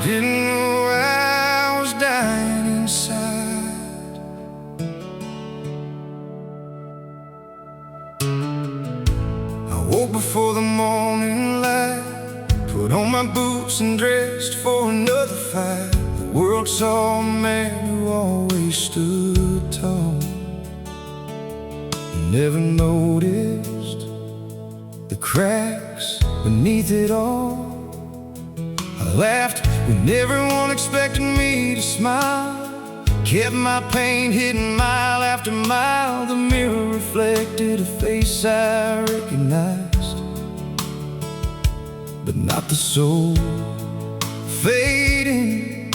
Didn't know I was dying inside. I woke before the morning light, put on my boots and dressed for another fight. The world saw a man who always stood tall. Never noticed the cracks beneath it all. I laughed when everyone expected me to smile, kept my pain hidden mile after mile. The mirror reflected a face I recognized, but not the soul fading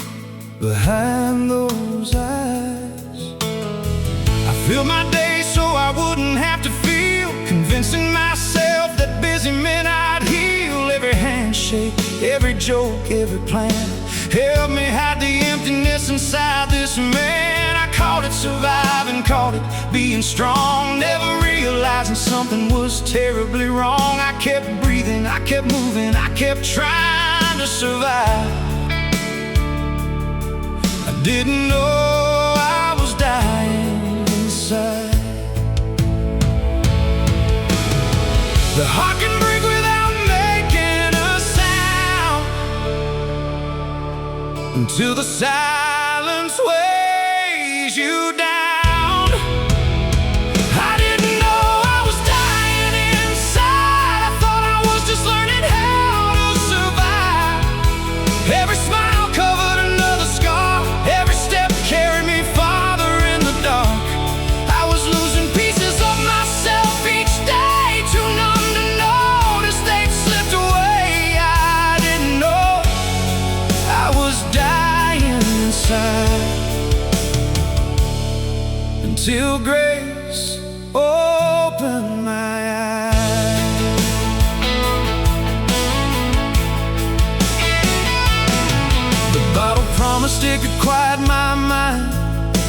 behind those eyes. I filled my day so I wouldn't have to feel, convincing myself that busy meant I'd heal. Every handshake, every joke, every plan helped me hide the emptiness inside this man. I called it surviving, called it being strong, never realizing something was terribly wrong. I kept breathing, I kept moving, I kept trying to survive. I didn't know I was dying inside. The heart can break without making a sound, until the silence weighs you down. I didn't know I was dying inside. I thought I was just learning how to survive. Every smile covered another scar, every step carried me farther in the dark. I was losing pieces of myself each day, too numb to notice they'd slipped away. I didn't know I was dying inside, until grace opened my eyes. The bottle promised it could quiet my mind,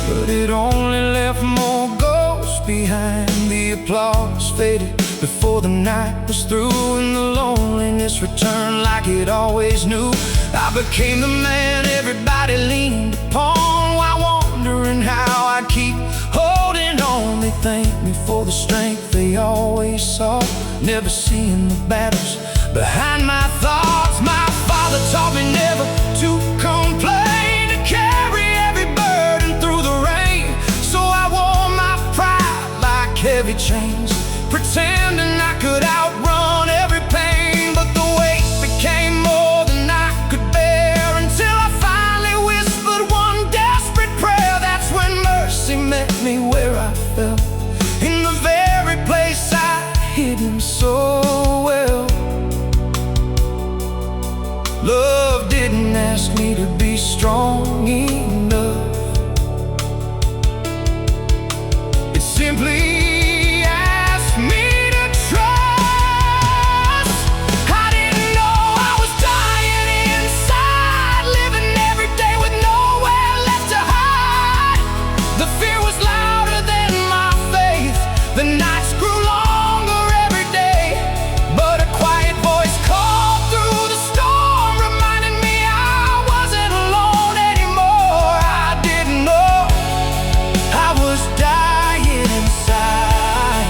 but it only left more ghosts behind. The applause faded before the night was through, and the loneliness returned like it always knew. I became the man everybody leaned upon, while wondering how I'd keep holding on. They thanked me for the strength they always saw, never seeing the battles behind my thoughts. My father taught me never to complain, to carry every burden through the rain. So I wore my pride like heavy chains, pretending I could outrun every pain. But the weight became more than I could bear, until I finally whispered one desperate prayer. That's when mercy met me where I fell, in the very place I hidden so well. Love didn't ask me to be strong enough, it simply asked me to trust. I didn't know I was dying inside, living every day with nowhere left to hide. The fear was louder than my faith, the nights grew longer every day, but a quiet voice called through the storm, reminding me I wasn't alone anymore. I didn't know I was dying inside,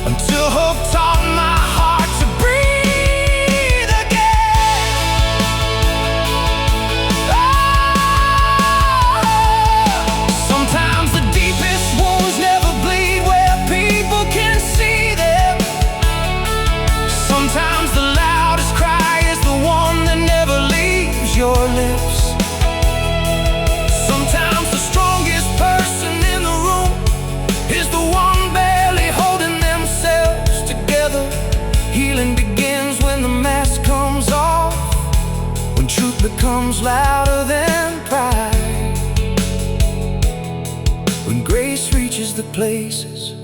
until hope taught my heart to breathe again. Sometimes the deepest wounds never bleed where people can see them. Sometimes the loudest cry is the one that never leaves your lips. Sometimes the strongest person in the room is the one barely holding themselves together. Healing begins when the mask comes off, when truth becomes louder than pride, when grace reaches the places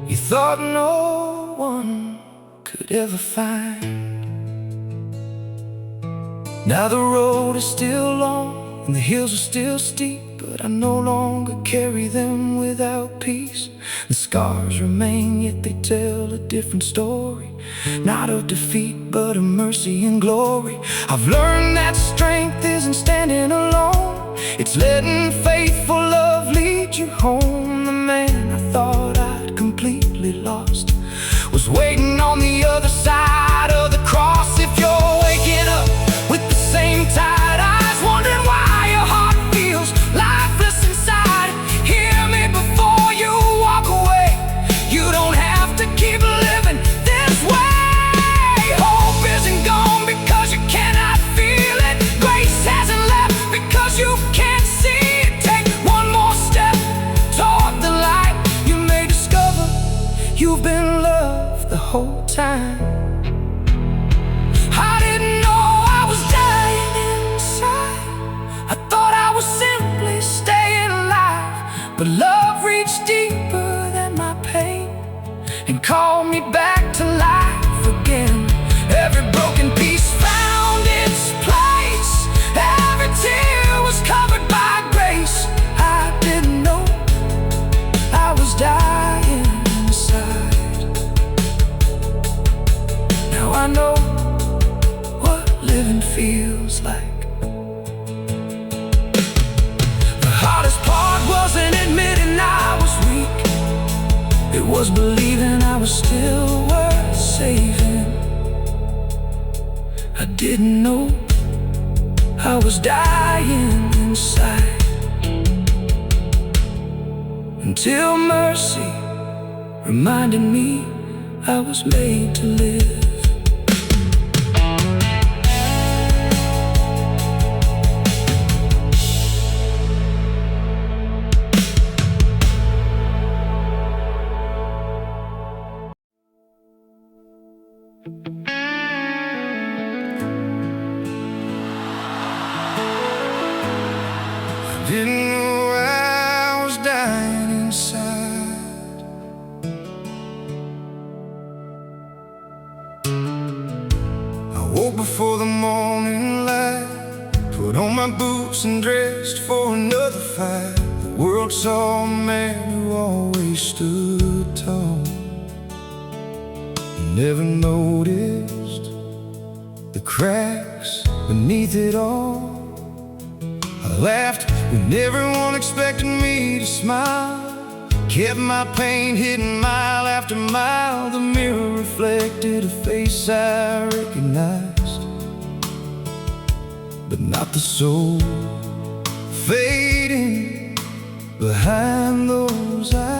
you thought no one could ever find. Now the road is still long and the hills are still steep, but I no longer carry them without peace. The scars remain, yet they tell a different story. Not of defeat, but of mercy and glory. I've learned that strength isn't standing alone. It's letting faithful love lead you home. The man I thought I'd completely lost was waiting on the other side of the cross. If you're waking up with the same tired eyes, wondering why your heart feels lifeless inside, hear me before you walk away. You don't have to keep living this way. Hope isn't gone because you cannot feel it. Grace hasn't left because you can't see it. Take one more step toward the light. You may discover you've been loved the whole time. I didn't know I was dying inside. I thought I was simply staying alive. But love reached deeper than my pain and called me back to life again. Every broken piece found its place. Every tear was covered by grace. I didn't know I was dying inside. Now I know what living feels like. The hardest part wasn't admitting I was weak. It was believing I was still worth saving. I didn't know I was dying inside until mercy reminded me I was made to live. Didn't know I was dying inside. I woke before the morning light, put on my boots and dressed for another fight. The world saw a man who always stood tall. Never noticed the cracks beneath it all. I laughed when everyone expected me to smile. Kept my pain hidden mile after mile. The mirror reflected a face I recognized, but not the soul fading behind those eyes.